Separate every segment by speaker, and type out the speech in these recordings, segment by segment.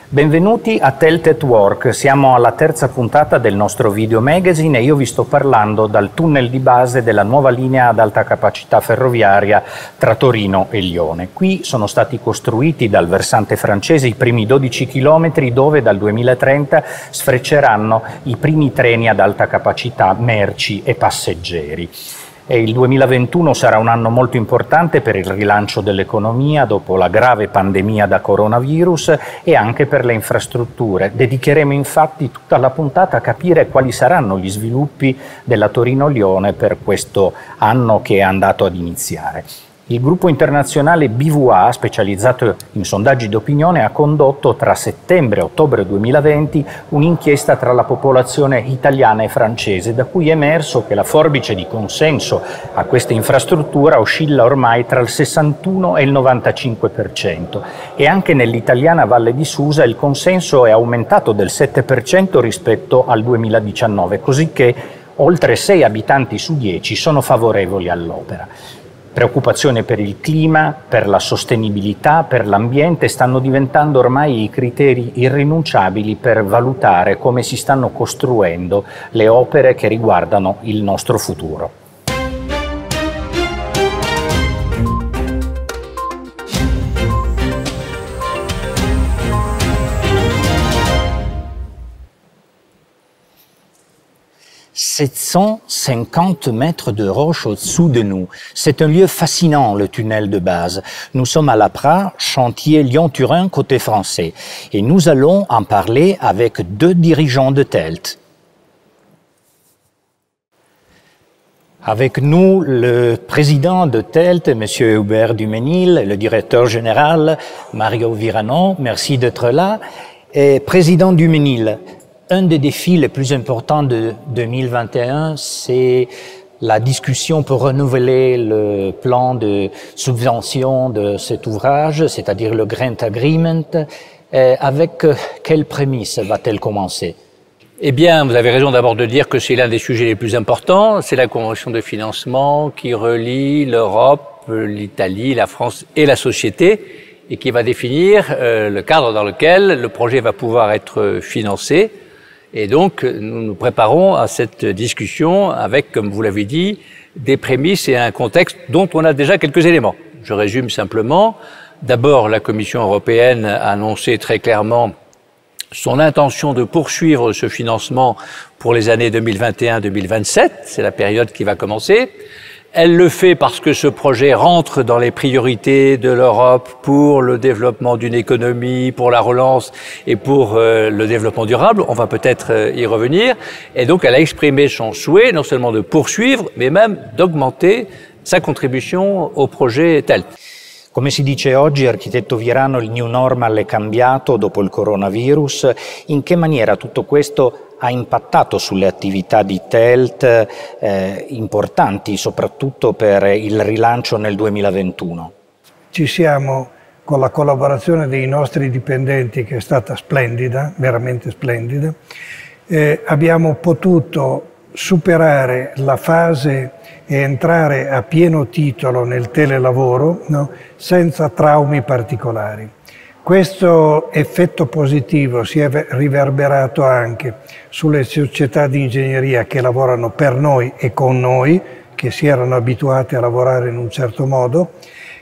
Speaker 1: Benvenuti a Telt at Work, siamo alla terza puntata del nostro video magazine e io vi sto parlando dal tunnel di base della nuova linea ad alta capacità ferroviaria tra Torino e Lione. Qui sono stati costruiti dal versante francese i primi 12 chilometri dove dal 2030 sfrecceranno i primi treni ad alta capacità merci e passeggeri. E il 2021 sarà un anno molto importante per il rilancio dell'economia dopo la grave pandemia da coronavirus e anche per le infrastrutture. Dedicheremo infatti tutta la puntata a capire quali saranno gli sviluppi della Torino-Lione per questo anno che è andato ad iniziare. Il gruppo internazionale BVA, specializzato in sondaggi d'opinione, ha condotto tra settembre e ottobre 2020 un'inchiesta tra la popolazione italiana e francese, da cui è emerso che la forbice di consenso a questa infrastruttura oscilla ormai tra il 61 e il 95%. E anche nell'italiana Valle di Susa il consenso è aumentato del 7% rispetto al 2019, così che oltre 6 abitanti su 10 sono favorevoli all'opera. Preoccupazione per il clima, per la sostenibilità, per l'ambiente stanno diventando ormai i criteri irrinunciabili per valutare come si stanno costruendo le opere che riguardano il nostro futuro. « 750 mètres de roche au-dessous de nous. C'est un lieu fascinant, le tunnel de base. Nous sommes à l'APRA, chantier Lyon-Turin côté français. Et nous allons en parler avec 2 dirigeants de Telt. Avec nous, le président de Telt, M. Hubert Duménil, le directeur général, Mario Virano. Merci d'être là. Et président Duménil, un des défis les plus importants de 2021, c'est la discussion pour renouveler le plan de subvention de cet ouvrage, c'est-à-dire le Grant Agreement. Avec quelles prémices va-t-elle commencer ?
Speaker 2: Eh bien, vous avez raison d'abord de dire que c'est l'un des sujets les plus importants. C'est la convention de financement qui relie l'Europe, l'Italie, la France et la société et qui va définir le cadre dans lequel le projet va pouvoir être financé. Et donc, nous nous préparons à cette discussion avec, comme vous l'avez dit, des prémices et un contexte dont on a déjà quelques éléments. Je résume simplement. D'abord, la Commission européenne a annoncé très clairement son intention de poursuivre ce financement pour les années 2021-2027. C'est la période qui va commencer. Elle le fait parce que ce projet rentre dans les priorités de l'Europe pour le développement d'une économie, pour la relance et pour le développement durable. On va peut-être y revenir. Et donc, elle a exprimé son souhait non seulement de poursuivre, mais même d'augmenter sa contribution au projet Telt.
Speaker 1: Come si dice oggi, architetto Virano, il new normal è cambiato dopo il coronavirus. In che maniera tutto questo ha impattato sulle attività di Telt importanti, soprattutto per il rilancio nel 2021?
Speaker 3: Ci siamo, con la collaborazione dei nostri dipendenti, che è stata splendida, veramente splendida, abbiamo potuto superare la fase e entrare a pieno titolo nel telelavoro, no? Senza traumi particolari. Questo effetto positivo si è riverberato anche sulle società di ingegneria che lavorano per noi e con noi, che si erano abituate a lavorare in un certo modo,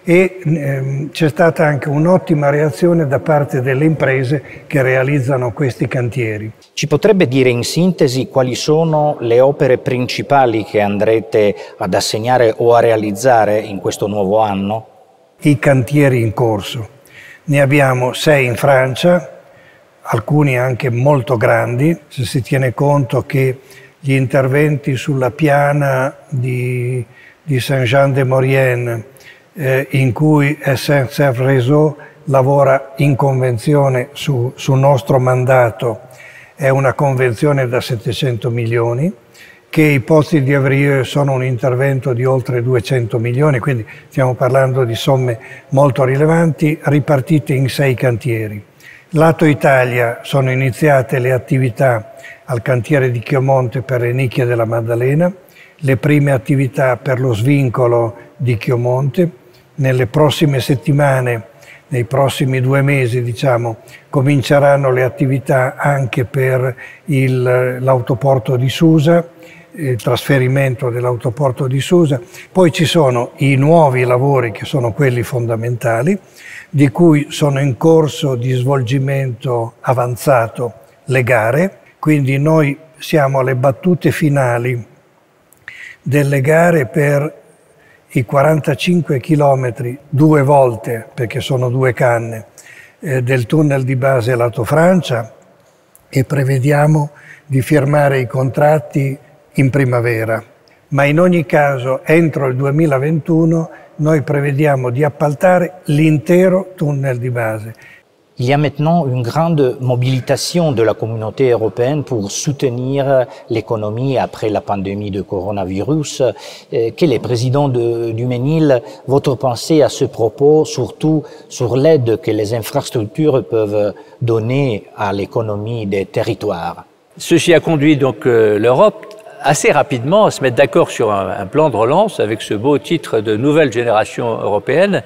Speaker 3: e c'è stata anche un'ottima reazione da parte delle imprese che realizzano questi cantieri.
Speaker 1: Ci potrebbe dire in sintesi quali sono le opere principali che andrete ad assegnare o a realizzare in questo nuovo anno?
Speaker 3: I cantieri in corso. Ne abbiamo 6 in Francia, alcuni anche molto grandi, se si tiene conto che gli interventi sulla piana di Saint-Jean-de-Maurienne, in cui SNCF Réseau lavora in convenzione su nostro mandato, è una convenzione da 700 milioni, che i pozzi di Avrieux sono un intervento di oltre 200 milioni, quindi stiamo parlando di somme molto rilevanti, ripartite in 6 cantieri. Lato Italia sono iniziate le attività al cantiere di Chiomonte per le nicchie della Maddalena, le prime attività per lo svincolo di Chiomonte. Nelle prossime settimane nei prossimi 2 mesi, diciamo, cominceranno le attività anche per l'autoporto di Susa, il trasferimento dell'autoporto di Susa. Poi ci sono i nuovi lavori che sono quelli fondamentali, di cui sono in corso di svolgimento avanzato le gare, quindi noi siamo alle battute finali delle gare per i 45 chilometri 2 volte, perché sono 2 canne, del tunnel di base lato Francia, e prevediamo di firmare i contratti in primavera. Ma in ogni caso, entro il 2021, noi prevediamo di appaltare l'intero tunnel di base.
Speaker 1: Il y a maintenant une grande mobilisation de la communauté européenne pour soutenir l'économie après la pandémie de coronavirus. Quel est, président du Ménil, votre pensée à ce propos, surtout sur l'aide que les infrastructures peuvent donner à l'économie des territoires?
Speaker 2: Ceci a conduit donc l'Europe assez rapidement à se mettre d'accord sur un plan de relance avec ce beau titre de nouvelle génération européenne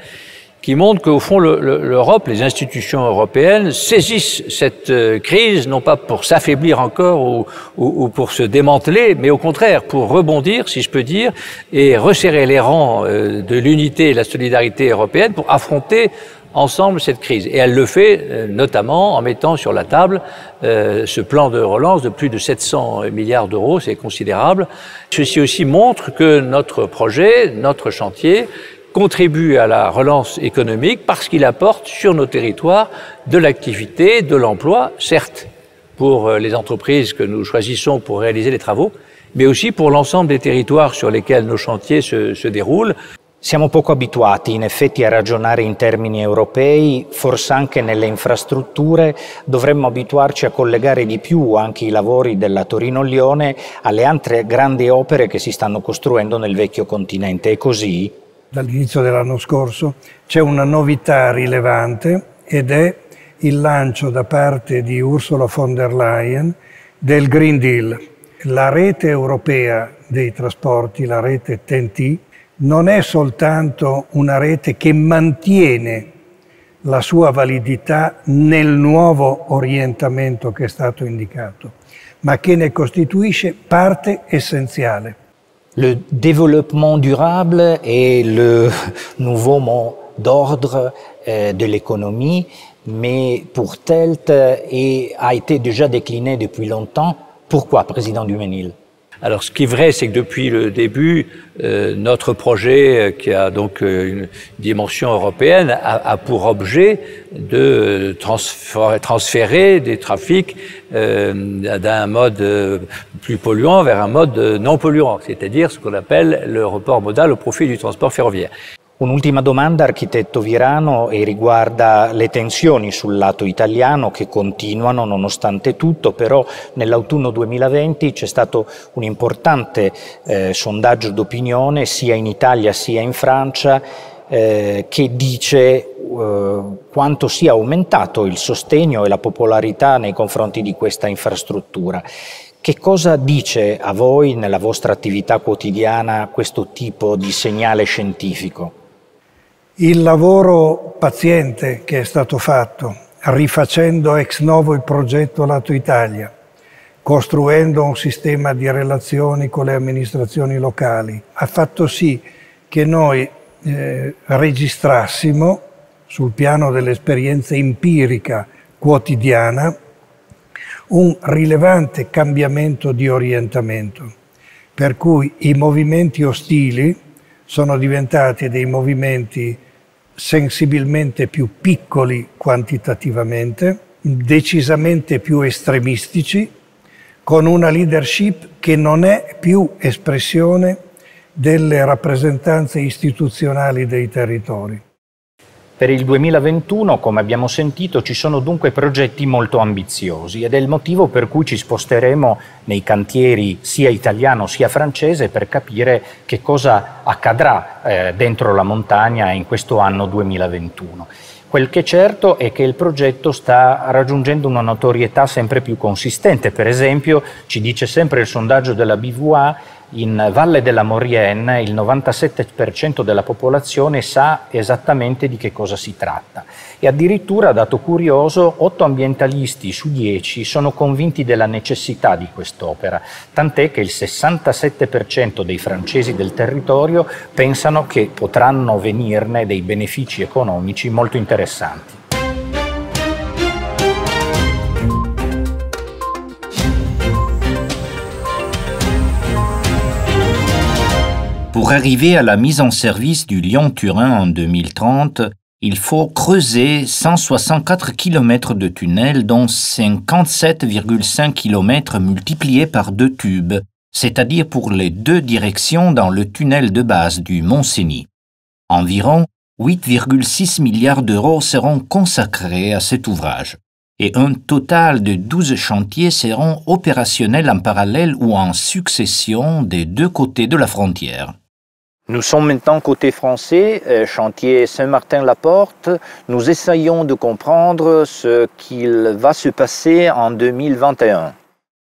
Speaker 2: qui montre qu'au fond l'Europe, les institutions européennes saisissent cette crise non pas pour s'affaiblir encore ou pour se démanteler, mais au contraire pour rebondir, si je peux dire, et resserrer les rangs de l'unité et de la solidarité européenne pour affronter ensemble cette crise. Et elle le fait notamment en mettant sur la table ce plan de relance de plus de 700 milliards d'euros, c'est considérable. Ceci aussi montre que notre projet, notre chantier, contribue à la relance économique parce qu'il apporte sur nos territoires de l'activité, de l'emploi, certes pour les entreprises que nous choisissons pour réaliser les travaux, mais aussi pour l'ensemble des territoires sur lesquels nos chantiers se déroulent.
Speaker 1: Siamo poco abituati in effetti a ragionare in termini europei, forse anche nelle infrastrutture dovremmo abituarci a collegare di più anche i lavori della Torino-Lione alle altre grandi opere che si stanno costruendo nel vecchio continente. È così?
Speaker 3: Dall'inizio dell'anno scorso c'è una novità rilevante ed è il lancio da parte di Ursula von der Leyen del Green Deal. La rete europea dei trasporti, la rete TEN-T, non è soltanto una rete che mantiene la sua validità nel nuovo orientamento che è stato indicato, ma che ne costituisce parte essenziale.
Speaker 1: Le développement durable est le nouveau mot d'ordre de l'économie, mais pour TELT a été déjà décliné depuis longtemps. Pourquoi, président du Ménil?
Speaker 2: Alors ce qui est vrai, c'est que depuis le début, notre projet, qui a donc une dimension européenne, a pour objet de transférer des trafics d'un mode plus polluant vers un mode non polluant, c'est-à-dire ce qu'on appelle le report modal au profit du transport ferroviaire.
Speaker 1: Un'ultima domanda, architetto Virano, e riguarda le tensioni sul lato italiano che continuano nonostante tutto, però nell'autunno 2020 c'è stato un importante sondaggio d'opinione sia in Italia sia in Francia che dice quanto sia aumentato il sostegno e la popolarità nei confronti di questa infrastruttura. Che cosa dice a voi nella vostra attività quotidiana questo tipo di segnale scientifico?
Speaker 3: Il lavoro paziente che è stato fatto, rifacendo ex novo il progetto Lato Italia, costruendo un sistema di relazioni con le amministrazioni locali, ha fatto sì che noi registrassimo, sul piano dell'esperienza empirica quotidiana, un rilevante cambiamento di orientamento, per cui i movimenti ostili sono diventati dei movimenti sensibilmente più piccoli quantitativamente, decisamente più estremistici, con una leadership che non è più espressione delle rappresentanze istituzionali dei territori.
Speaker 1: Per il 2021, come abbiamo sentito, ci sono dunque progetti molto ambiziosi ed è il motivo per cui ci sposteremo nei cantieri sia italiano sia francese per capire che cosa accadrà dentro la montagna in questo anno 2021. Quel che è certo è che il progetto sta raggiungendo una notorietà sempre più consistente. Per esempio, ci dice sempre il sondaggio della BVA, In Valle della Maurienne il 97% della popolazione sa esattamente di che cosa si tratta e addirittura, dato curioso, 8 ambientalisti su 10 sono convinti della necessità di quest'opera, tant'è che il 67% dei francesi del territorio pensano che potranno venirne dei benefici economici molto interessanti.
Speaker 4: Pour arriver à la mise en service du Lyon-Turin en 2030, il faut creuser 164 km de tunnels, dont 57,5 km multipliés par 2 tubes, c'est-à-dire pour les 2 directions dans le tunnel de base du Mont-Cenis. Environ 8,6 milliards d'euros seront consacrés à cet ouvrage, et un total de 12 chantiers seront opérationnels en parallèle ou en succession des 2 côtés de la frontière.
Speaker 1: Nous sommes maintenant côté français, chantier Saint-Martin-la-Porte. Nous essayons de comprendre ce qu'il va se passer en 2021.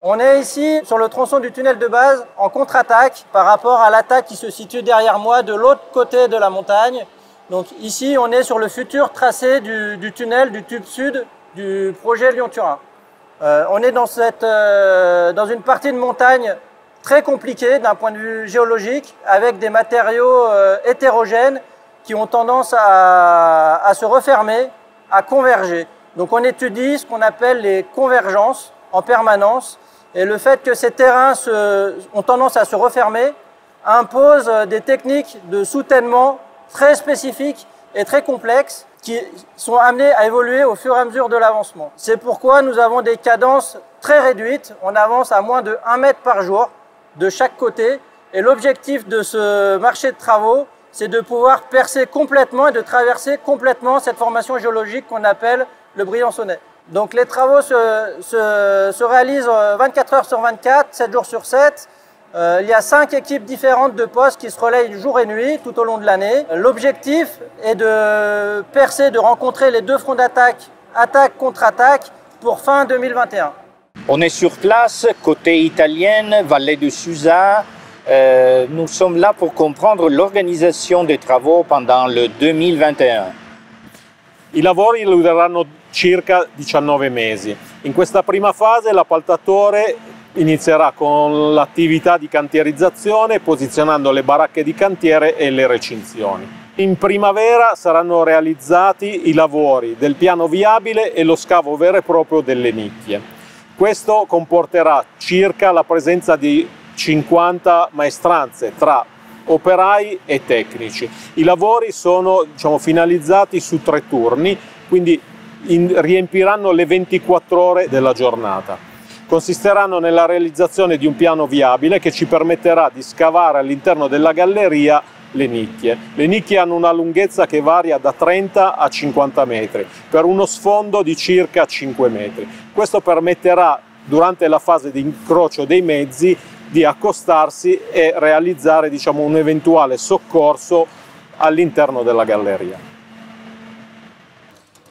Speaker 5: On est ici sur le tronçon du tunnel de base en contre-attaque par rapport à l'attaque qui se situe derrière moi de l'autre côté de la montagne. Donc ici on est sur le futur tracé du tunnel du tube sud du projet Lyon-Turin. On est dans une partie de montagne très compliqué d'un point de vue géologique, avec des matériaux hétérogènes qui ont tendance à se refermer, à converger. Donc on étudie ce qu'on appelle les convergences en permanence, et le fait que ces terrains ont tendance à se refermer impose des techniques de soutènement très spécifiques et très complexes qui sont amenés à évoluer au fur et à mesure de l'avancement. C'est pourquoi nous avons des cadences très réduites, on avance à moins de 1 mètre par jour, de chaque côté, et l'objectif de ce marché de travaux, c'est de pouvoir percer complètement et de traverser complètement cette formation géologique qu'on appelle le Briançonnais. Donc les travaux se réalisent 24 heures sur 24, 7 jours sur 7. Il y a 5 équipes différentes de postes qui se relayent jour et nuit tout au long de l'année. L'objectif est de percer, de rencontrer les 2 fronts d'attaque, attaque-contre-attaque, pour fin 2021.
Speaker 1: On est sur place, côté italien, Vallée de Susa. Nous sommes là pour comprendre l'organisation des travaux pendant le 2021.
Speaker 6: I lavori dureranno circa 19 mesi. In questa prima fase l'appaltatore inizierà con l'attività di cantierizzazione posizionando le baracche di cantiere e le recinzioni. In primavera saranno realizzati i lavori del piano viabile e lo scavo vero e proprio delle nicchie. Questo comporterà circa la presenza di 50 maestranze tra operai e tecnici. I lavori sono finalizzati su 3 turni, quindi riempiranno le 24 ore della giornata. Consisteranno nella realizzazione di un piano viabile che ci permetterà di scavare all'interno della galleria le nicchie. Le nicchie hanno una lunghezza che varia da 30 a 50 metri, per uno sfondo di circa 5 metri. Questo permetterà, durante la fase di incrocio dei mezzi, di accostarsi e realizzare un eventuale soccorso all'interno della galleria.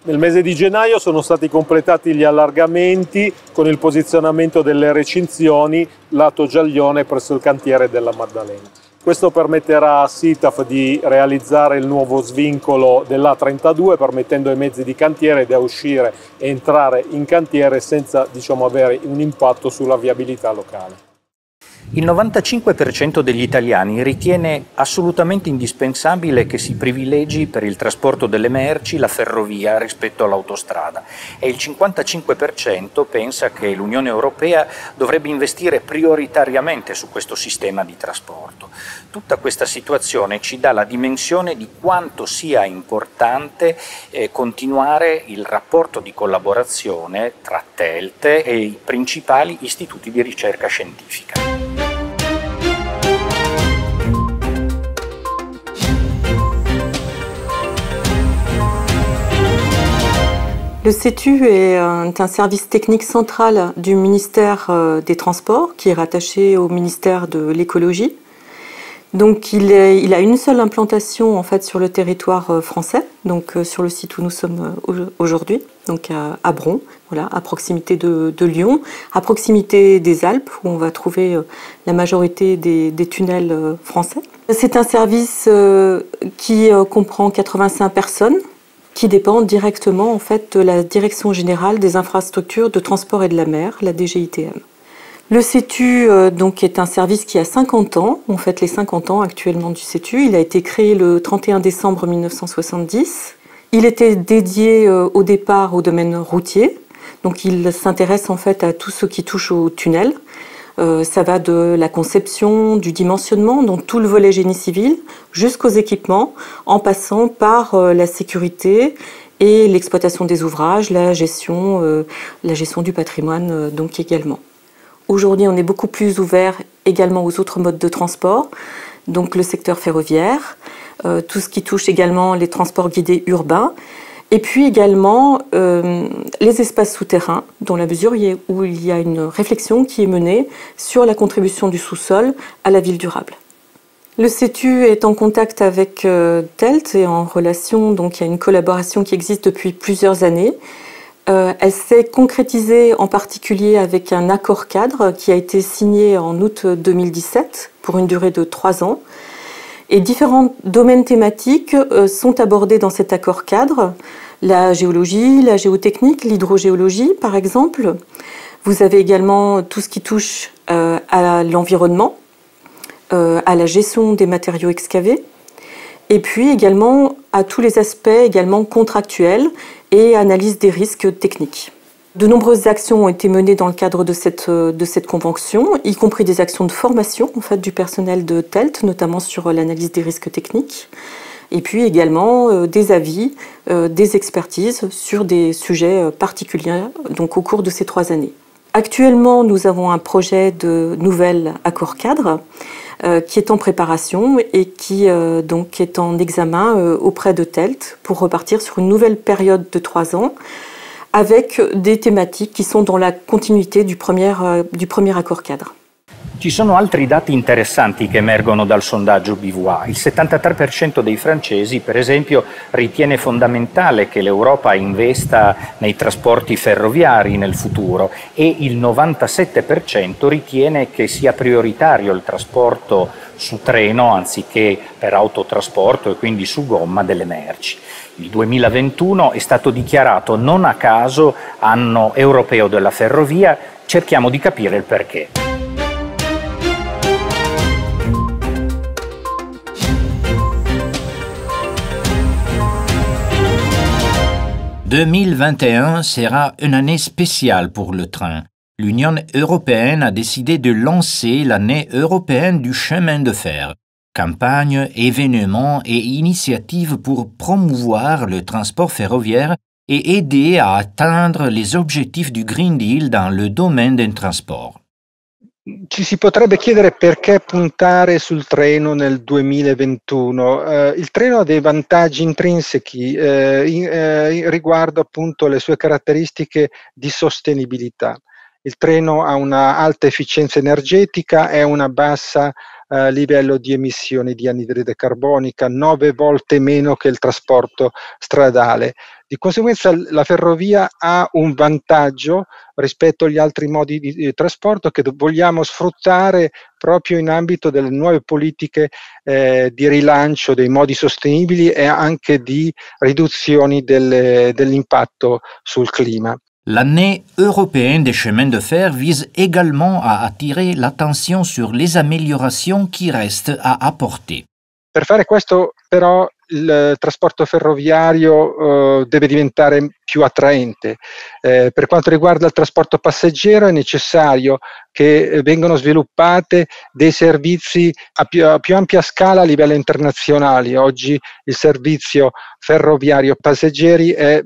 Speaker 6: Nel mese di gennaio sono stati completati gli allargamenti con il posizionamento delle recinzioni lato Giaglione presso il cantiere della Maddalena. Questo permetterà a SITAF di realizzare il nuovo svincolo dell'A32, permettendo ai mezzi di cantiere di uscire e entrare in cantiere senza avere un impatto sulla viabilità locale.
Speaker 1: Il 95% degli italiani ritiene assolutamente indispensabile che si privilegi per il trasporto delle merci la ferrovia rispetto all'autostrada e il 55% pensa che l'Unione Europea dovrebbe investire prioritariamente su questo sistema di trasporto. Tutta questa situazione ci dà la dimensione di quanto sia importante continuare il rapporto di collaborazione tra TELT e i principali istituti di ricerca scientifica.
Speaker 7: Le CETU est un service technique central du ministère des Transports qui est rattaché au ministère de l'Écologie. Donc il a une seule implantation en fait sur le territoire français, donc sur le site où nous sommes aujourd'hui. donc à Bron, voilà, à proximité de Lyon, à proximité des Alpes, où on va trouver la majorité des tunnels français. C'est un service qui comprend 85 personnes, qui dépendent directement en fait de la Direction générale des infrastructures de transport et de la mer, la DGITM. Le CETU donc est un service qui a 50 ans, on fête les 50 ans actuellement du CETU. Il a été créé le 31 décembre 1970. Il était dédié au départ au domaine routier, donc il s'intéresse en fait à tout ce qui touche au tunnel. Ça va de la conception, du dimensionnement, donc tout le volet génie civil, jusqu'aux équipements, en passant par la sécurité et l'exploitation des ouvrages, la gestion du patrimoine donc également. Aujourd'hui, on est beaucoup plus ouvert également aux autres modes de transport, donc le secteur ferroviaire, tout ce qui touche également les transports guidés urbains, et puis également les espaces souterrains, dans la mesure où il y a une réflexion qui est menée sur la contribution du sous-sol à la ville durable. Le CETU est en contact avec TELT et en relation, donc il y a une collaboration qui existe depuis plusieurs années. Elle s'est concrétisée en particulier avec un accord cadre qui a été signé en août 2017 pour une durée de 3 ans. Et différents domaines thématiques sont abordés dans cet accord cadre. La géologie, la géotechnique, l'hydrogéologie par exemple. Vous avez également tout ce qui touche à l'environnement, à la gestion des matériaux excavés, et puis également à tous les aspects également contractuels et analyse des risques techniques. De nombreuses actions ont été menées dans le cadre de cette convention, y compris des actions de formation en fait, du personnel de TELT, notamment sur l'analyse des risques techniques, et puis également des avis, des expertises sur des sujets particuliers donc, au cours de ces 3 années. Actuellement, nous avons un projet de nouvel accord cadre qui est en préparation et qui donc est en examen auprès de TELT pour repartir sur une nouvelle période de 3 ans avec des thématiques qui sont dans la continuité du premier accord cadre.
Speaker 1: Ci sono altri dati interessanti che emergono dal sondaggio BVA. Il 73% dei francesi, per esempio, ritiene fondamentale che l'Europa investa nei trasporti ferroviari nel futuro e il 97% ritiene che sia prioritario il trasporto su treno anziché per autotrasporto e quindi su gomma delle merci. Il 2021 è stato dichiarato non a caso anno europeo della ferrovia. Cerchiamo di capire il perché.
Speaker 4: 2021 sera une année spéciale pour le train. L'Union européenne a décidé de lancer l'année européenne du chemin de fer. Campagnes, événements et initiatives pour promouvoir le transport ferroviaire et aider à atteindre les objectifs du Green Deal dans le domaine des transports.
Speaker 8: Ci si potrebbe chiedere perché puntare sul treno nel 2021. Il treno ha dei vantaggi intrinseci riguardo appunto le sue caratteristiche di sostenibilità. Il treno ha una alta efficienza energetica e una bassa livello di emissioni di anidride carbonica, 9 volte meno che il trasporto stradale. Di conseguenza la ferrovia ha un vantaggio rispetto agli altri modi di trasporto che vogliamo sfruttare proprio in ambito delle nuove politiche di rilancio dei modi sostenibili e anche di riduzioni dell'impatto sul clima.
Speaker 4: L'année européenne des chemins de fer vise également à attirer l'attention sur les améliorations qui restent à apporter.
Speaker 8: Per fare questo però il trasporto ferroviario deve diventare più attraente. Per quanto riguarda il trasporto passeggero è necessario che vengano sviluppate dei servizi a più ampia scala a livello internazionale. Oggi il servizio ferroviario passeggeri è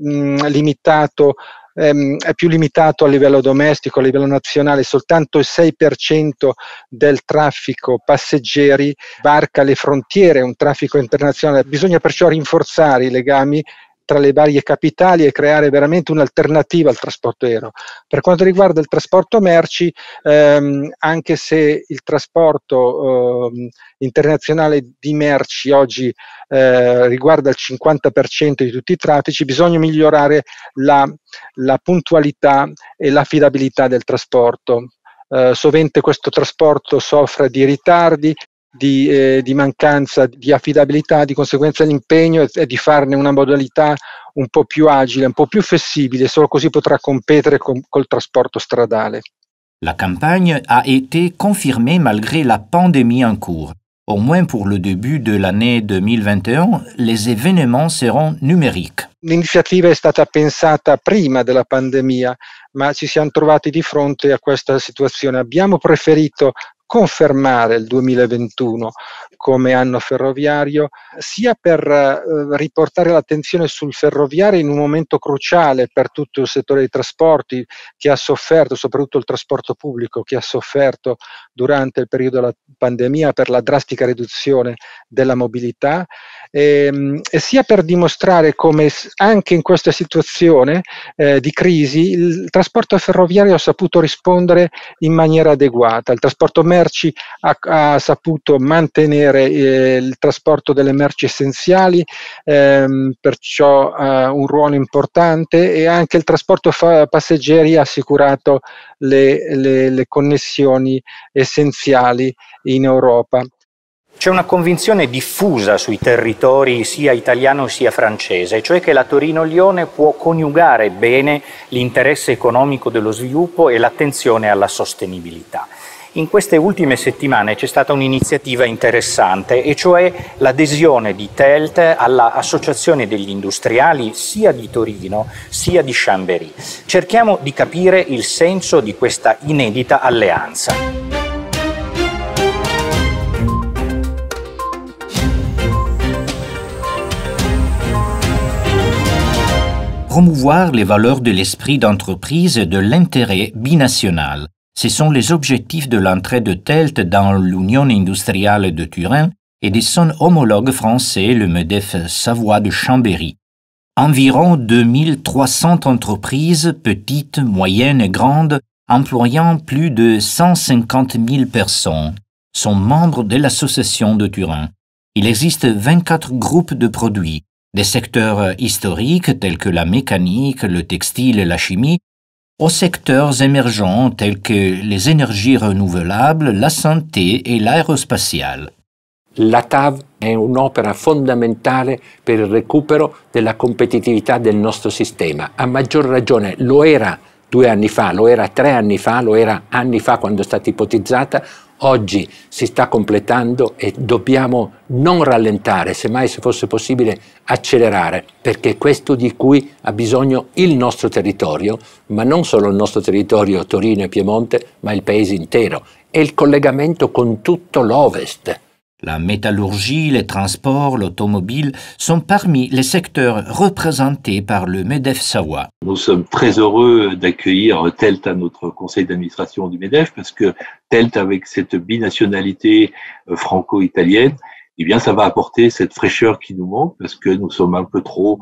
Speaker 8: più limitato a livello domestico, a livello nazionale. Soltanto il 6% del traffico passeggeri varca le frontiere, un traffico internazionale. Bisogna perciò rinforzare i legami tra le varie capitali e creare veramente un'alternativa al trasporto aereo. Per quanto riguarda il trasporto merci, anche se il trasporto internazionale di merci oggi riguarda il 50% di tutti i traffici, bisogna migliorare la puntualità e l'affidabilità del trasporto. Sovente questo trasporto soffre di ritardi, di mancanza di affidabilità, di conseguenza l'impegno è di farne una modalità un po' più agile, un po' più flessibile, solo così potrà competere col trasporto stradale.
Speaker 4: La campagne a été confirmée malgré la pandémie en cours. Au moins pour le début de l'année 2021, les événements seront numériques.
Speaker 8: L'iniziativa è stata pensata prima della pandemia, ma ci siamo trovati di fronte a questa situazione. Abbiamo preferito confermare il 2021 come anno ferroviario, sia per riportare l'attenzione sul ferroviario in un momento cruciale per tutto il settore dei trasporti che ha sofferto, soprattutto il trasporto pubblico che ha sofferto durante il periodo della pandemia per la drastica riduzione della mobilità, e sia per dimostrare come anche in questa situazione di crisi il trasporto ferroviario ha saputo rispondere in maniera adeguata. Il trasporto merci ha saputo mantenere il trasporto delle merci essenziali, perciò un ruolo importante, e anche il trasporto passeggeri ha assicurato le connessioni essenziali in Europa.
Speaker 1: C'è una convinzione diffusa sui territori sia italiano sia francese, cioè che la Torino-Lione può coniugare bene l'interesse economico dello sviluppo e l'attenzione alla sostenibilità. In queste ultime settimane c'è stata un'iniziativa interessante, e cioè l'adesione di TELT all'Associazione degli Industriali sia di Torino sia di Chambéry. Cerchiamo di capire il senso di questa inedita alleanza.
Speaker 4: Promouvoir les valeurs de l'esprit d'entreprise et de l'intérêt binational. Ce sont les objectifs de l'entrée de TELT dans l'Union industrielle de Turin et de son homologue français, le MEDEF Savoie de Chambéry. Environ 2300 entreprises, petites, moyennes et grandes, employant plus de 150 000 personnes, sont membres de l'association de Turin. Il existe 24 groupes de produits, des secteurs historiques tels que la mécanique, le textile et la chimie, aux secteurs émergents tels que les énergies renouvelables, la santé e l'aerospatiale.
Speaker 9: La TAV è un'opera fondamentale per il recupero della competitività del nostro sistema. A maggior ragione lo era 2 anni fa, lo era 3 anni fa, lo era anni fa quando è stata ipotizzata. Oggi si sta completando e dobbiamo non rallentare, semmai se fosse possibile accelerare, perché è questo di cui ha bisogno il nostro territorio, ma non solo il nostro territorio Torino e Piemonte, ma il paese intero, e il collegamento con tutto l'Ovest.
Speaker 4: La métallurgie, les transports, l'automobile sont parmi les secteurs représentés par le MEDEF Savoie.
Speaker 10: Nous sommes très heureux d'accueillir TELT à notre conseil d'administration du MEDEF parce que TELT, avec cette binationalité franco-italienne, eh bien, ça va apporter cette fraîcheur qui nous manque parce que nous sommes un peu trop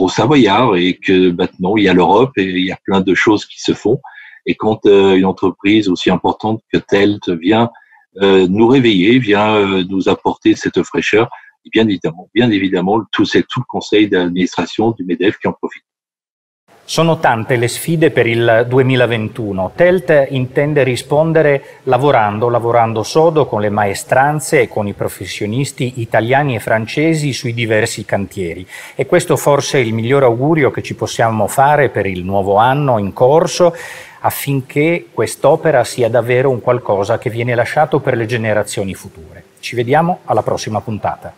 Speaker 10: savoyards et que maintenant il y a l'Europe et il y a plein de choses qui se font. Et quand une entreprise aussi importante que TELT vient nous réveiller, vient nous apporter cette fraîcheur, et bien évidemment tout le conseil d'administration du MEDEF qui en profite.
Speaker 1: Sono tante le sfide per il 2021. TELT intende rispondere lavorando sodo con le maestranze e con i professionisti italiani e francesi sui diversi cantieri. E questo forse è il miglior augurio che ci possiamo fare per il nuovo anno in corso, affinché quest'opera sia davvero un qualcosa che viene lasciato per le generazioni future. Ci vediamo alla prossima puntata.